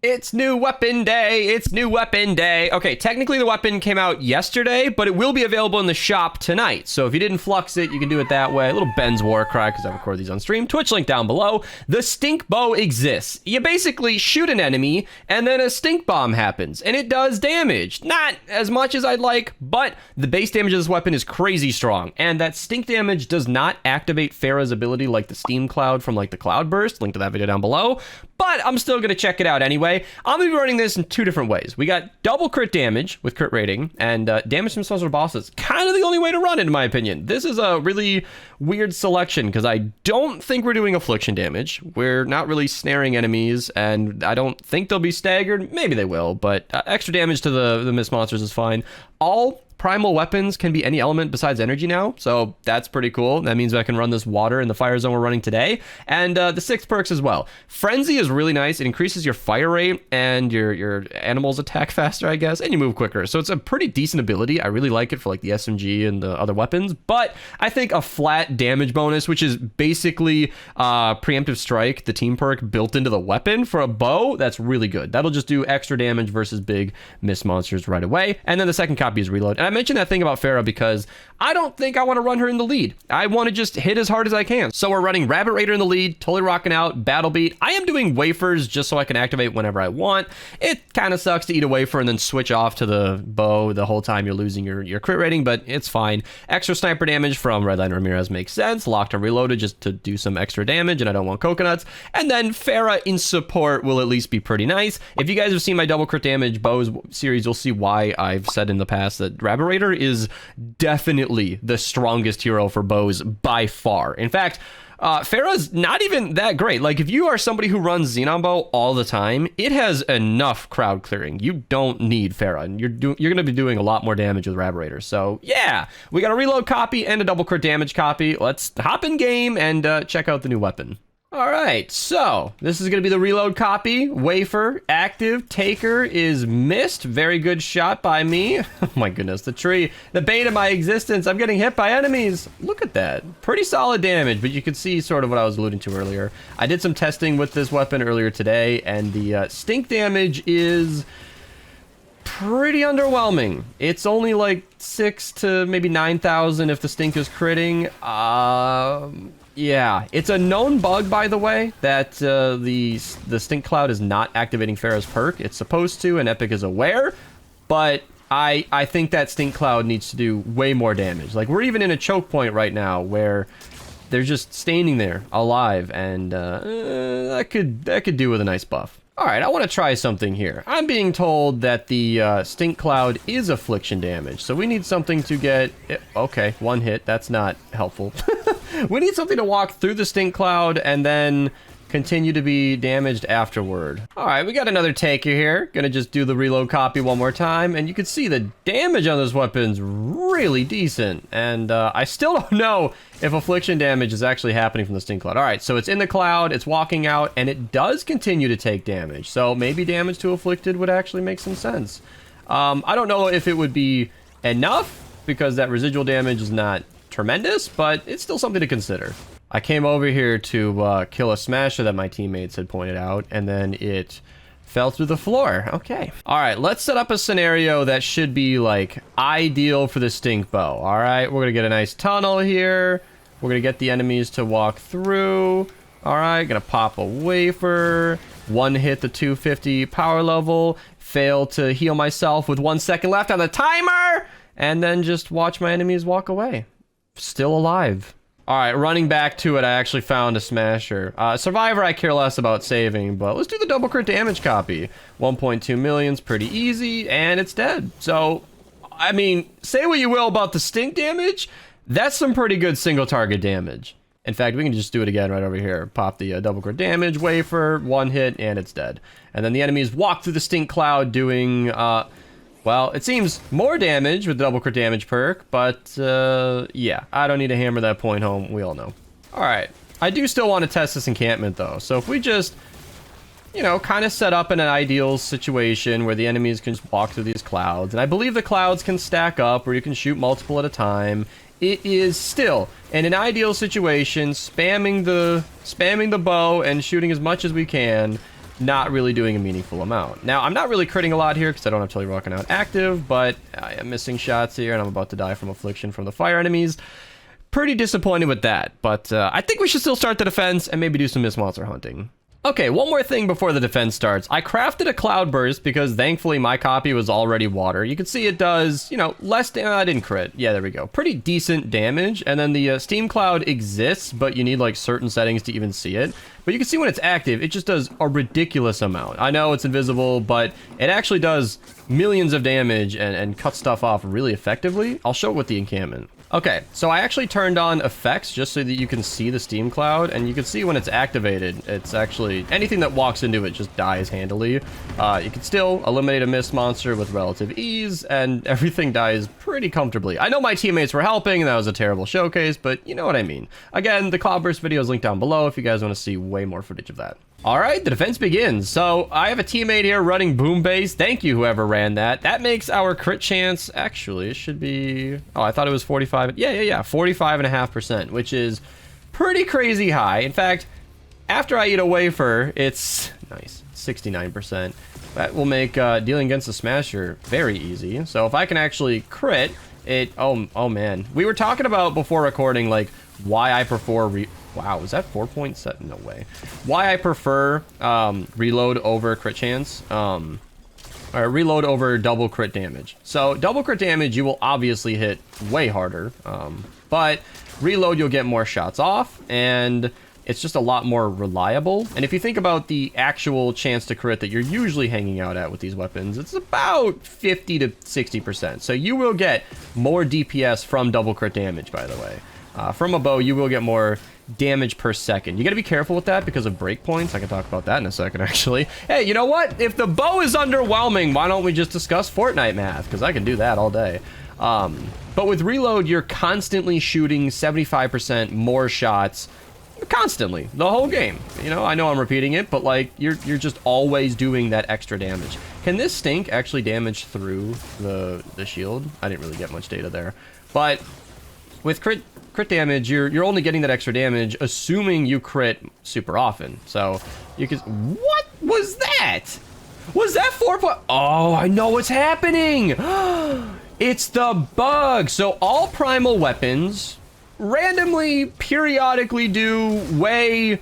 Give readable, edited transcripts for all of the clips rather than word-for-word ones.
It's new weapon day. It's new weapon day. Okay, technically the weapon came out yesterday, but it will be available in the shop tonight. So if you didn't flux it, you can do it that way. A little Ben's war cry because I record these on stream. Twitch link down below. The stink bow exists. You basically shoot an enemy and then a stink bomb happens and it does damage. Not as much as I'd like, but the base damage of this weapon is crazy strong. And that stink damage does not activate Pharah's ability like the steam cloud from like the cloud burst. Link to that video down below. But I'm still going to check it out anyway. I'm going to be running this in two different ways. We got double crit damage with crit rating and damage from special bosses. Kind of the only way to run it, in my opinion. This is a really weird selection because I don't think we're doing affliction damage. We're not really snaring enemies, and I don't think they'll be staggered. Maybe they will, but extra damage to the mist monsters is fine. All primal weapons can be any element besides energy now, so that's pretty cool. That means I can run this water in the fire zone we're running today, and the 6 perks as well. Frenzy is really nice. It increases your fire rate and your animals attack faster, I guess, and you move quicker. So it's a pretty decent ability. I really like it for like the SMG and the other weapons, but I think a flat damage bonus, which is basically preemptive strike, the team perk built into the weapon for a bow, that's really good. That'll just do extra damage versus big mist monsters right away. And then the second copy is reload. And I mentioned that thing about Pharah because I don't think I want to run her in the lead. I want to just hit as hard as I can. So we're running Rabbit Raider in the lead, totally rocking out, Battle Beat. I am doing wafers just so I can activate whenever I want. It kind of sucks to eat a wafer and then switch off to the bow the whole time you're losing your crit rating, but it's fine. Extra sniper damage from Redline Ramirez makes sense. Locked and reloaded just to do some extra damage, and I don't want coconuts. And then Pharah in support will at least be pretty nice. If you guys have seen my double crit damage bows series, you'll see why I've said in the past that Rabbit Raider is definitely the strongest hero for bows by far. In fact, Pharah's not even that great. Like, if you are somebody who runs Xenon Bow all the time, it has enough crowd clearing. You don't need Pharah, and you're going to be doing a lot more damage with Rabbit Raider. So, yeah, we got a reload copy and a double crit damage copy. Let's hop in game and check out the new weapon. All right, so this is going to be the reload copy. Wafer, active, taker is missed. Very good shot by me. Oh my goodness, the tree, the bane of my existence. I'm getting hit by enemies. Look at that. Pretty solid damage, but you can see sort of what I was alluding to earlier. I did some testing with this weapon earlier today, and the stink damage is pretty underwhelming. It's only like 6 to maybe 9,000 if the stink is critting. Yeah, it's a known bug, by the way, that the stink cloud is not activating Pharah's perk. It's supposed to, and Epic is aware, but I think that stink cloud needs to do way more damage. Like, we're even in a choke point right now where they're just standing there alive, and that could do with a nice buff. All right, I want to try something here. I'm being told that the stink cloud is affliction damage, so we need something to get... Okay, one hit. That's not helpful. We need something to walk through the stink cloud and then continue to be damaged afterward. All right, we got another taker here. Gonna just do the reload copy one more time, and you can see the damage on this weapon's really decent. And I still don't know if affliction damage is actually happening from the stink cloud. All right, so it's in the cloud, it's walking out, and it does continue to take damage. So maybe damage to afflicted would actually make some sense. I don't know if it would be enough because that residual damage is not tremendous, but it's still something to consider. I came over here to kill a smasher that my teammates had pointed out, and then it fell through the floor. Okay. All right, let's set up a scenario that should be like ideal for the stink bow. All right, we're gonna get a nice tunnel here. We're gonna get the enemies to walk through. All right, gonna pop a wafer. One hit the 250 power level. Fail to heal myself with 1 second left on the timer, and then just watch my enemies walk away. Still alive. All right, running back to it, I actually found a smasher. Survivor, I care less about saving, but let's do the double crit damage copy. 1.2 million's pretty easy, and it's dead. So, I mean, say what you will about the stink damage, that's some pretty good single target damage. In fact, we can just do it again right over here. Pop the double crit damage, wafer, one hit, and it's dead. And then the enemies walk through the stink cloud doing... well, it seems more damage with the double crit damage perk, but yeah, I don't need to hammer that point home. We all know. All right, I do still want to test this encampment though. So if we just, you know, kind of set up in an ideal situation where the enemies can just walk through these clouds, and I believe the clouds can stack up where you can shoot multiple at a time. It is still in an ideal situation, spamming the bow and shooting as much as we can. not really doing a meaningful amount. Now, I'm not really critting a lot here because I don't have Totally Rocking Out active, but I am missing shots here, and I'm about to die from Affliction from the fire enemies. Pretty disappointed with that, but I think we should still start the defense and maybe do some Mist Monster hunting. Okay, one more thing before the defense starts. I crafted a Cloudburst because thankfully my copy was already water. You can see it does, you know, less damage. I didn't crit. Yeah, there we go. Pretty decent damage. And then the Steam Cloud exists, but you need like certain settings to even see it. But you can see when it's active, it just does a ridiculous amount. I know it's invisible, but it actually does millions of damage and cuts stuff off really effectively. I'll show it with the encampment. Okay, so I actually turned on effects just so that you can see the Steam Cloud, and you can see when it's activated, it's actually, anything that walks into it just dies handily. You can still eliminate a Mist Monster with relative ease, and everything dies pretty comfortably. I know my teammates were helping, and that was a terrible showcase, but you know what I mean. Again, the Cloudburst video is linked down below if you guys want to see way more footage of that. All right, the defense begins. So I have a teammate here running Boom Base. Thank you, whoever ran that. That makes our crit chance, actually, it should be, oh, I thought it was 45. Yeah, 45.5%, which is pretty crazy high. In fact, after I eat a wafer, it's nice, 69%. That will make dealing against the Smasher very easy. So if I can actually crit it, oh man. We were talking about before recording, like, why I prefer wow, is that 4.7? No way. Why I prefer reload over crit chance, or reload over double crit damage. So double crit damage, you will obviously hit way harder, but reload, you'll get more shots off, and it's just a lot more reliable. And if you think about the actual chance to crit that you're usually hanging out at with these weapons, it's about 50 to 60%. So you will get more DPS from double crit damage, by the way. From a bow, you will get more damage per second. You got to be careful with that because of breakpoints. I can talk about that in a second, actually. Hey, you know what? If the bow is underwhelming, why don't we just discuss Fortnite math? Because I can do that all day. But with reload, you're constantly shooting 75% more shots constantly, the whole game. You know, I know I'm repeating it, but like you're just always doing that extra damage. Can this stink actually damage through the shield? I didn't really get much data there. But with crit damage, you're only getting that extra damage assuming you crit super often. So you can, what was that? Was that 4 point? Oh, I know what's happening. It's the bug. So all primal weapons randomly periodically do way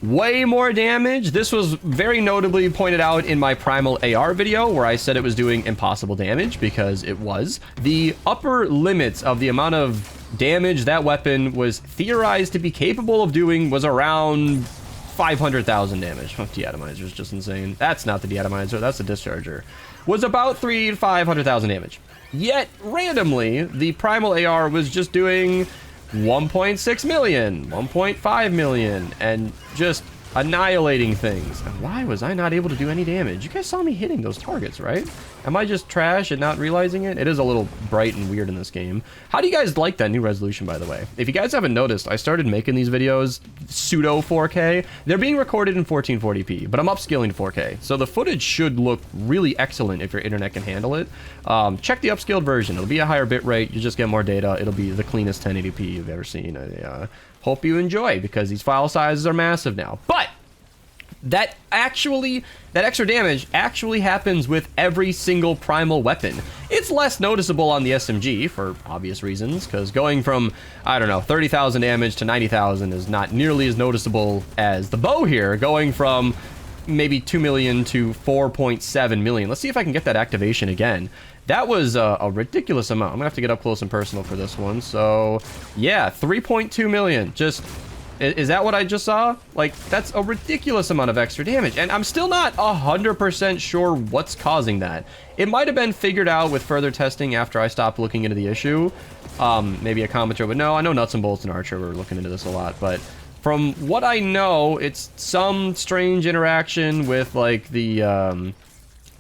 more damage. This was very notably pointed out in my primal AR video where I said it was doing impossible damage, because it was. The upper limits of the amount of damage that weapon was theorized to be capable of doing was around 500,000 damage. Oh, deatomizer is just insane. That's not the deatomizer, that's the discharger. Was about 300,000 to 500,000 damage. Yet randomly, the primal AR was just doing 1.6 million, 1.5 million, and just annihilating things. And why was I not able to do any damage? You guys saw me hitting those targets, right? Am I just trash and not realizing it? It is a little bright and weird in this game. How do you guys like that new resolution, by the way? If you guys haven't noticed, I started making these videos pseudo 4K. They're being recorded in 1440p, but I'm upscaling to 4K. So the footage should look really excellent if your internet can handle it. Check the upscaled version. It'll be a higher bitrate. You just get more data. It'll be the cleanest 1080p you've ever seen. I hope you enjoy, because these file sizes are massive now. But that extra damage actually happens with every single primal weapon. It's less noticeable on the SMG for obvious reasons, because going from, I don't know, 30,000 damage to 90,000 is not nearly as noticeable as the bow here, going from maybe 2 million to 4.7 million. Let's see if I can get that activation again. That was a ridiculous amount. I'm gonna have to get up close and personal for this one. So yeah, 3.2 million. Just, is that what I just saw? Like, that's a ridiculous amount of extra damage. And I'm still not 100% sure what's causing that. It might have been figured out with further testing after I stopped looking into the issue. Maybe a commenter would know. I know Nuts and Bolts and Archer were looking into this a lot, but from what I know, it's some strange interaction with like the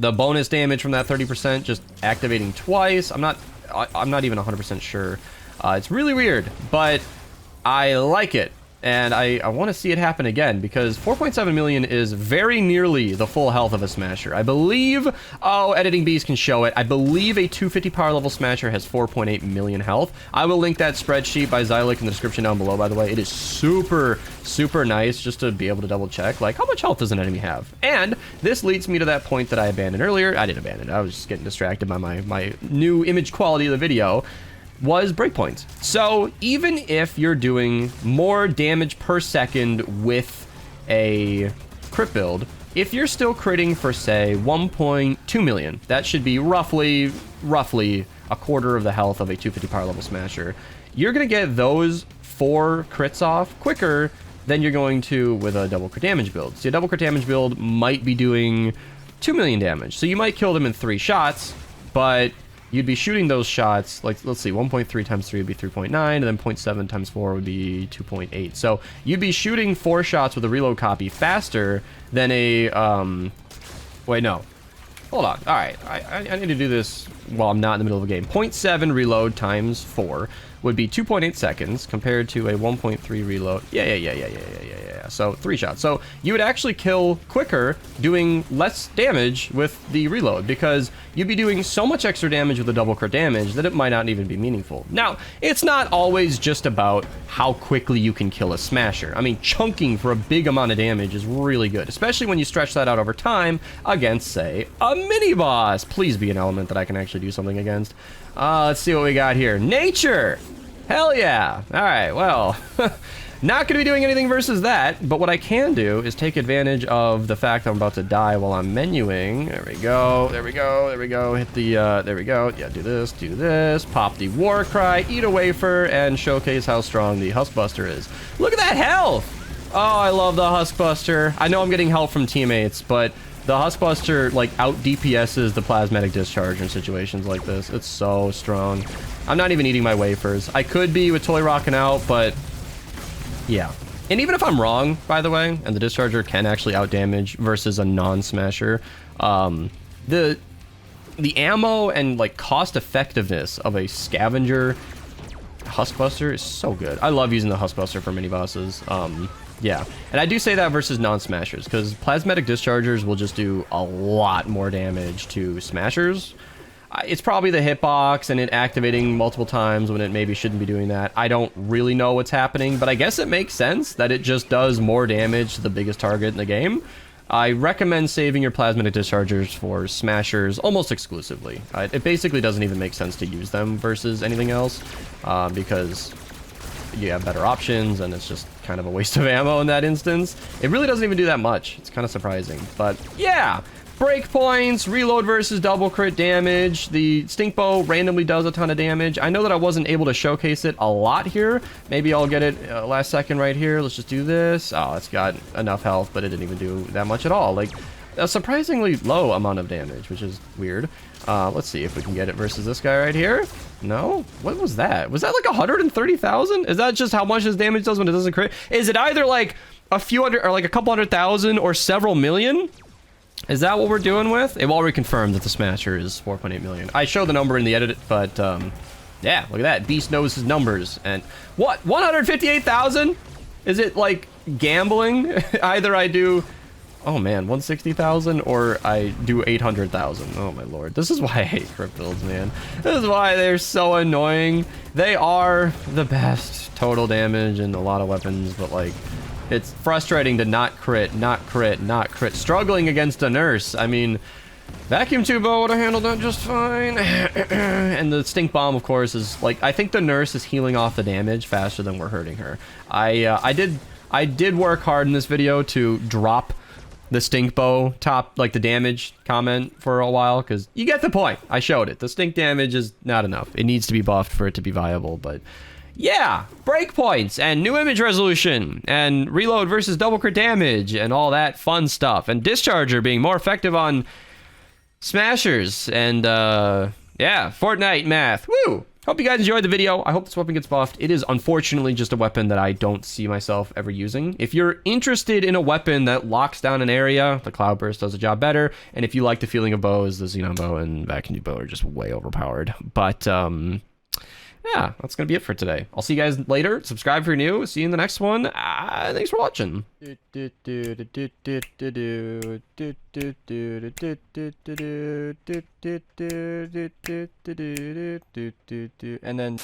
bonus damage from that 30% just activating twice. I'm not even 100% sure. It's really weird, but I like it. And I want to see it happen again, because 4.7 million is very nearly the full health of a Smasher. I believe, oh, Editing Bees can show it. I believe a 250 power level Smasher has 4.8 million health. I will link that spreadsheet by Xylic in the description down below, by the way. It is super, super nice just to be able to double check, like, how much health does an enemy have? And this leads me to that point that I abandoned earlier. I didn't abandon it. I was just getting distracted by my new image quality of the video. Was breakpoints. So even if you're doing more damage per second with a crit build, if you're still critting for, say, 1.2 million, that should be roughly a quarter of the health of a 250 power level Smasher. You're gonna get those 4 crits off quicker than you're going to with a double crit damage build. See, a double crit damage build might be doing 2 million damage, so you might kill them in 3 shots, but you'd be shooting those shots, like, let's see, 1.3 times 3 would be 3.9, and then 0.7 times 4 would be 2.8. So you'd be shooting 4 shots with a reload copy faster than a, wait, no. Hold on. All right, I need to do this while I'm not in the middle of a game. 0.7 reload times 4 would be 2.8 seconds compared to a 1.3 reload. Yeah. So 3 shots. So you would actually kill quicker doing less damage with the reload, because you'd be doing so much extra damage with the double crit damage that it might not even be meaningful. Now, it's not always just about how quickly you can kill a Smasher. I mean, chunking for a big amount of damage is really good, especially when you stretch that out over time against, say, a mini boss. Please be an element that I can actually do something against. Let's see what we got here. Nature! Hell yeah! Alright, well, not going to be doing anything versus that, but what I can do is take advantage of the fact that I'm about to die while I'm menuing. There we go, there we go, there we go. Hit the, there we go. Yeah, do this, pop the war cry, eat a wafer, and showcase how strong the Huskbuster is. Look at that health! Oh, I love the Huskbuster. I know I'm getting help from teammates, but the Huskbuster, like, out DPS's the Plasmatic Discharge in situations like this. It's so strong. I'm not even eating my wafers. I could be with Toy rocking out, but yeah. And even if I'm wrong, by the way, and the Discharger can actually outdamage versus a non-Smasher, the ammo and, like, cost effectiveness of a Scavenger Huskbuster is so good. I love using the Huskbuster for mini bosses. Yeah, and I do say that versus non-Smashers, because Plasmatic Dischargers will just do a lot more damage to Smashers. It's probably the hitbox and it activating multiple times when it maybe shouldn't be doing that. I don't really know what's happening, but I guess it makes sense that it just does more damage to the biggest target in the game. I recommend saving your Plasmatic Dischargers for Smashers almost exclusively. It basically doesn't even make sense to use them versus anything else, because you have better options, and it's just kind of a waste of ammo in that instance. It really doesn't even do that much. It's kind of surprising, but yeah. Breakpoints, reload versus double crit damage. The stink bow randomly does a ton of damage. I know that I wasn't able to showcase it a lot here. Maybe I'll get it last second right here. Let's just do this. Oh, it's got enough health, but it didn't even do that much at all. Like, a surprisingly low amount of damage, which is weird. Let's see if we can get it versus this guy right here. No? What was that? Was that like 130,000? Is that just how much his damage does when it doesn't crit? Is it either like a few hundred, or like a couple 100,000, or several million? Is that what we're doing with? It already confirmed that the Smasher is 4.8 million. I show the number in the edit, but yeah, look at that. Beast knows his numbers. And what? 158,000? Is it like gambling? Either I do, oh man, 160,000, or I do 800,000. Oh my lord. This is why I hate crit builds, man. This is why they're so annoying. They are the best total damage in a lot of weapons, but like, it's frustrating to not crit, struggling against a nurse. I mean, Vacuum Tube would have handled that just fine. And the Stink Bomb, of course, is like, I think the nurse is healing off the damage faster than we're hurting her. I did work hard in this video to drop the Stink Bow top, like the damage comment for a while, because you get the point. I showed it. The stink damage is not enough. It needs to be buffed for it to be viable, but yeah, breakpoints and new image resolution and reload versus double crit damage and all that fun stuff, and Discharger being more effective on Smashers, and yeah, Fortnite math. Woo! Hope you guys enjoyed the video. I hope this weapon gets buffed. It is unfortunately just a weapon that I don't see myself ever using. If you're interested in a weapon that locks down an area, the Cloudburst does a job better. And if you like the feeling of bows, the Xenon Bow and Vacuum Bow are just way overpowered. But yeah, that's gonna be it for today. I'll see you guys later. Subscribe if you're new. See you in the next one. Thanks for watching. And then